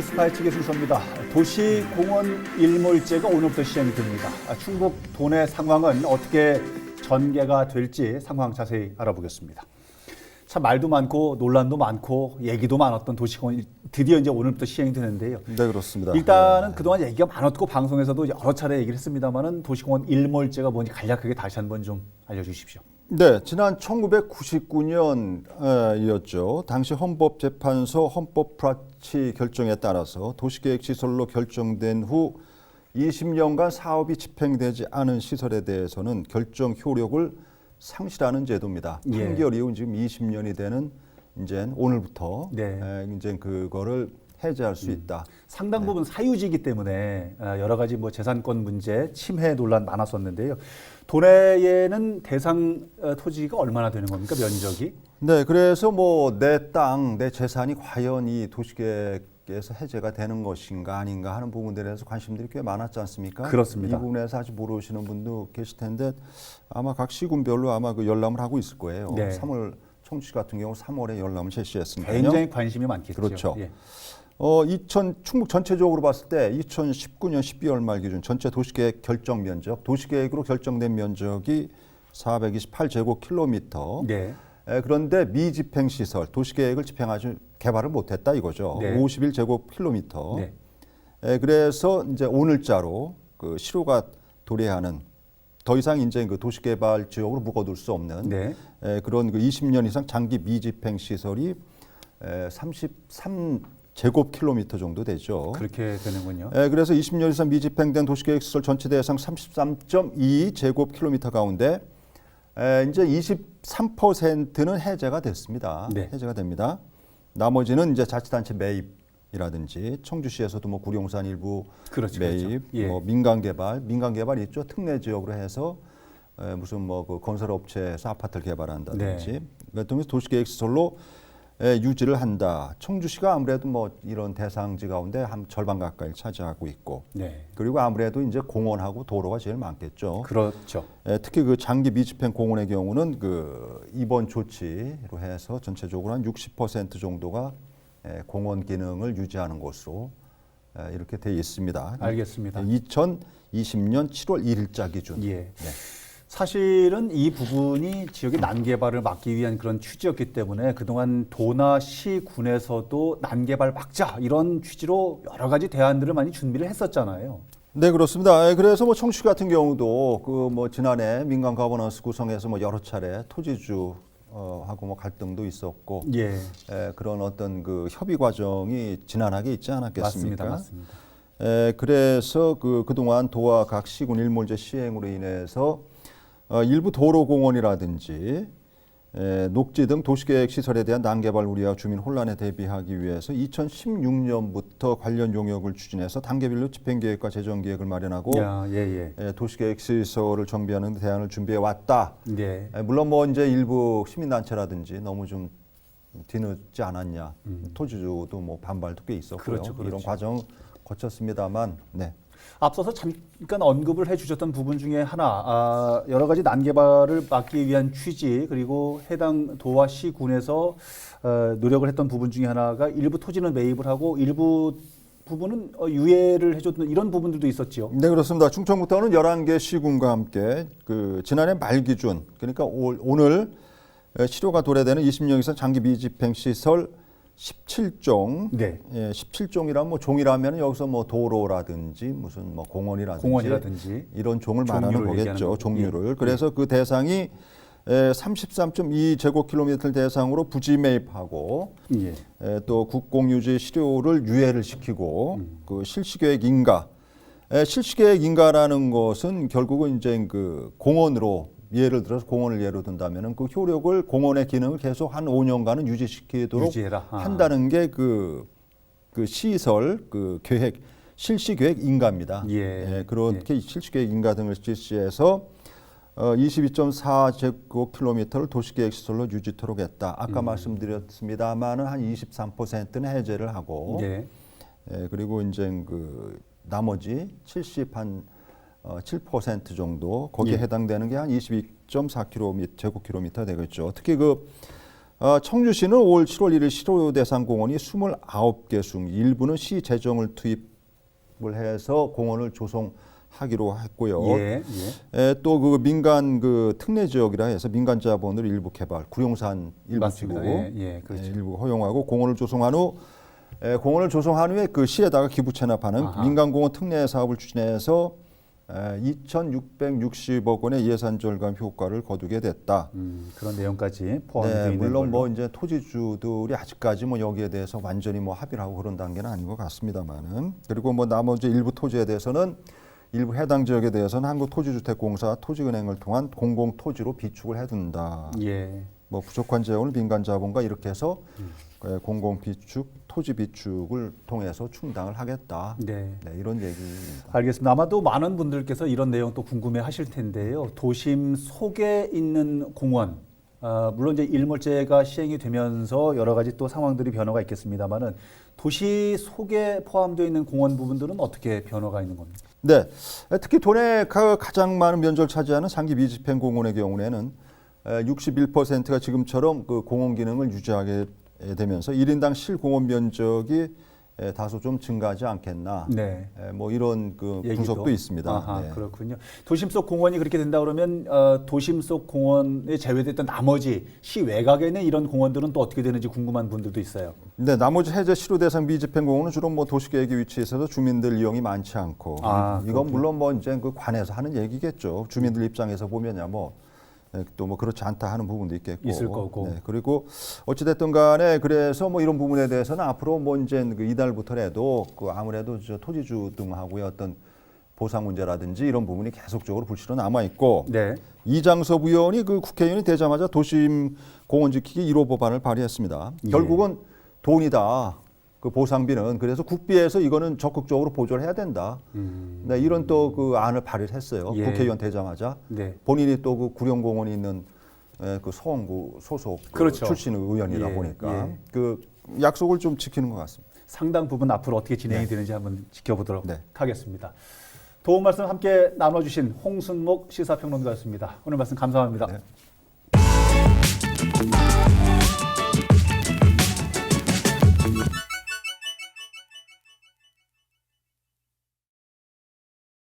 스파이치 기술서입니다. 도시공원 일몰제가 오늘부터 시행이 됩니다. 충북 도내 상황은 어떻게 전개가 될지 상황 자세히 알아보겠습니다. 참 말도 많고 논란도 많고 얘기도 많았던 도시공원 드디어 이제 오늘부터 시행이 되는데요. 네, 그렇습니다. 일단은 그동안 얘기가 많았고 방송에서도 여러 차례 얘기를 했습니다만은 도시공원 일몰제가 뭔지 간략하게 다시 한번 좀 알려주십시오. 네, 지난 1999년이었죠. 당시 헌법재판소 헌법프라치 결정에 따라서 도시계획시설로 결정된 후 20년간 사업이 집행되지 않은 시설에 대해서는 결정 효력을 상실하는 제도입니다. 예. 판결 이후 지금 20년이 되는 이제 오늘부터 네. 이제 그거를 해제할 수 있다. 상당 부분 사유지이기 때문에 여러 가지 뭐 재산권 문제, 침해 논란 많았었는데요. 도내에는 대상 토지가 얼마나 되는 겁니까? 면적이? 네, 그래서 뭐 내 땅, 내 재산이 과연 이 도시계획에서 해제가 되는 것인가 아닌가 하는 부분들에 대해서 관심들이 꽤 많았지 않습니까? 그렇습니다. 이 부분에서 아직 모르시는 분도 계실 텐데 아마 각 시군별로 아마 그 열람을 하고 있을 거예요. 네. 3월 청주시 같은 경우 3월에 열람을 실시했습니다. 굉장히 관심이 많겠죠. 그렇죠. 예. 충북 전체적으로 봤을 때 2019년 12월 말 기준 전체 도시계획 결정 면적, 도시계획으로 결정된 면적이 428제곱킬로미터. 네. 그런데 미집행 시설, 도시계획을 집행하지 개발을 못했다 이거죠. 네. 51제곱킬로미터. 네. 그래서 이제 오늘자로 그 실효가 도래하는 더 이상 이제 그 도시개발 지역으로 묶어둘 수 없는 네. 그런 그 20년 이상 장기 미집행 시설이 33제곱킬로미터 정도 되죠. 그렇게 되는군요. 그래서 20년 이상 미집행된 도시계획 시설 전체 대상 33.2제곱킬로미터 가운데 이제 23%는 해제가 됐습니다. 네. 해제가 됩니다. 나머지는 이제 자치단체 매입이라든지 청주시에서도 뭐 구룡산 일부 그렇죠. 매입, 그렇죠. 예. 뭐 민간개발 있죠. 특례 지역으로 해서 무슨 뭐 그 건설업체에서 아파트를 개발한다든지 네. 그러면서 도시계획 시설로 유지를 한다. 청주시가 아무래도 뭐 이런 대상지 가운데 한 절반 가까이 차지하고 있고, 네. 그리고 아무래도 이제 공원하고 도로가 제일 많겠죠. 그렇죠. 특히 그 장기 미집행 공원의 경우는 그 이번 조치로 해서 전체적으로 한 60% 정도가 공원 기능을 유지하는 것으로 이렇게 되어 있습니다. 알겠습니다. 2020년 7월 1일자 기준. 예. 네. 사실은 이 부분이 지역의 난개발을 막기 위한 그런 취지였기 때문에 그동안 도나 시, 군에서도 난개발 막자 이런 취지로 여러 가지 대안들을 많이 준비를 했었잖아요. 네, 그렇습니다. 그래서 뭐 청주시 같은 경우도 그 뭐 지난해 민간 거버넌스 구성해서 뭐 여러 차례 토지주 하고 뭐 갈등도 있었고, 예. 그런 어떤 그 협의 과정이 지난하게 있지 않았겠습니까? 맞습니다. 그래서 그동안 도와 각 시군 일몰제 시행으로 인해서 일부 도로공원이라든지 녹지 등 도시계획 시설에 대한 난개발 우려와 주민 혼란에 대비하기 위해서 2016년부터 관련 용역을 추진해서 단계별로 집행계획과 재정계획을 마련하고 도시계획 시설을 정비하는 대안을 준비해 왔다. 네. 물론 뭐 이제 일부 시민단체라든지 너무 좀 뒤늦지 않았냐. 토지주도 뭐 반발도 꽤 있었고요. 그렇죠. 이런 과정 거쳤습니다만, 네. 앞서서 잠깐 언급을 해주셨던 부분 중에 하나, 여러 가지 난개발을 막기 위한 취지 그리고 해당 도와 시, 군에서 노력을 했던 부분 중에 하나가 일부 토지는 매입을 하고 일부 부분은 유예를 해줬던 이런 부분들도 있었죠. 네, 그렇습니다. 충청부터는 11개 시군과 함께 그 지난해 말 기준, 그러니까 오늘 실효가 도래되는 20년 이상 장기 미집행 시설 17종, 네. 17종이라면 뭐 종이라면 여기서 뭐 도로라든지 무슨 뭐 공원이라든지 이런 종을 말하는 거겠죠. 종류를. 예. 그래서 그 대상이 33.2제곱킬로미터를 대상으로 부지 매입하고 또 국공유지 실효를 유예를 시키고 그 실시계획 인가. 실시계획 인가라는 것은 결국은 이제 그 공원으로 예를 들어서 공원을 예로 든다면은 그 효력을 공원의 기능을 계속 한 5년간은 유지시키도록 한다는 게 그 시설 그 계획 실시계획 인가입니다. 그렇게 실시계획 인가 등을 실시해서 22.4제곱킬로미터를 도시계획 시설로 유지토록 했다. 아까 말씀드렸습니다만은 한 23%는 해제를 하고 그리고 이제 그 나머지 7% 정도 거기에 해당되는 게 한 22.4제곱킬로미터 되겠죠. 특히 그 청주시는 올 7월 1일 실효 대상 공원이 29개 중 일부는 시 재정을 투입을 해서 공원을 조성하기로 했고요. 예. 또 그 민간 그 특례 지역이라 해서 민간 자본으로 일부 개발, 구룡산 일부 지구 그렇죠. 일부 허용하고 공원을 조성한 후에 그 시에다가 기부 체납하는 민간 공원 특례 사업을 추진해서 2,660억 원의 예산 절감 효과를 거두게 됐다. 그런 내용까지 포함되어 있는 물론 걸로. 뭐 이제 토지주들이 아직까지 뭐 여기에 대해서 완전히 뭐 합의를 하고 그런 단계는 아닌 것 같습니다만은, 그리고 뭐 나머지 일부 토지에 대해서는 일부 해당 지역에 대해서는 한국토지주택공사 토지은행을 통한 공공토지로 비축을 해둔다. 예. 뭐 부족한 재원을 민간 자본과 이렇게 해서 공공 비축, 토지 비축을 통해서 충당을 하겠다. 네. 이런 얘기입니다. 알겠습니다. 아마도 많은 분들께서 이런 내용 또 궁금해하실 텐데요. 도심 속에 있는 공원, 물론 이제 일몰제가 시행이 되면서 여러 가지 또 상황들이 변화가 있겠습니다만은 도시 속에 포함되어 있는 공원 부분들은 어떻게 변화가 있는 겁니까? 네, 특히 도내 가장 많은 면적을 차지하는 상기 미집행공원의 경우에는 61%가 지금처럼 그 공원 기능을 유지하게 되면서 1인당 실공원 면적이 다소 좀 증가하지 않겠나. 네. 뭐 이런 그 분석도 있습니다. 아하, 네. 그렇군요. 도심 속 공원이 그렇게 된다 그러면 도심 속 공원에 제외됐던 나머지 시 외곽에 있는 이런 공원들은 또 어떻게 되는지 궁금한 분들도 있어요. 네, 나머지 해제 실효 대상 미집행공원은 주로 뭐 도시계획에 위치해 있어서 주민들 이용이 많지 않고, 이건 물론 뭐 이제 그 관에서 하는 얘기겠죠. 주민들 입장에서 보면야 뭐 또 뭐 그렇지 않다 하는 부분도 있겠고, 있을 거고. 네, 그리고 어찌 됐든 간에 그래서 뭐 이런 부분에 대해서는 앞으로 뭐 이제 그 이달부터라도 그 아무래도 저 토지주 등하고의 어떤 보상 문제라든지 이런 부분이 계속적으로 불씨로 남아 있고, 네. 이장섭 의원이 그 국회의원이 되자마자 도심 공원 지키기 1호 법안을 발의했습니다. 예. 결국은 돈이다. 그 보상비는 그래서 국비에서 이거는 적극적으로 보조를 해야 된다. 네, 이런 또 그 안을 발의를 했어요. 예. 국회의원 되자마자 네. 본인이 또 그 구룡공원이 있는 그 서원구 소속 그렇죠. 출신 의원이다 예, 보니까 예. 그 약속을 좀 지키는 것 같습니다. 상당 부분 앞으로 어떻게 진행이 되는지 한번 지켜보도록 네. 하겠습니다. 도움 말씀 함께 나눠주신 홍순목 시사평론가였습니다. 오늘 말씀 감사합니다. 네.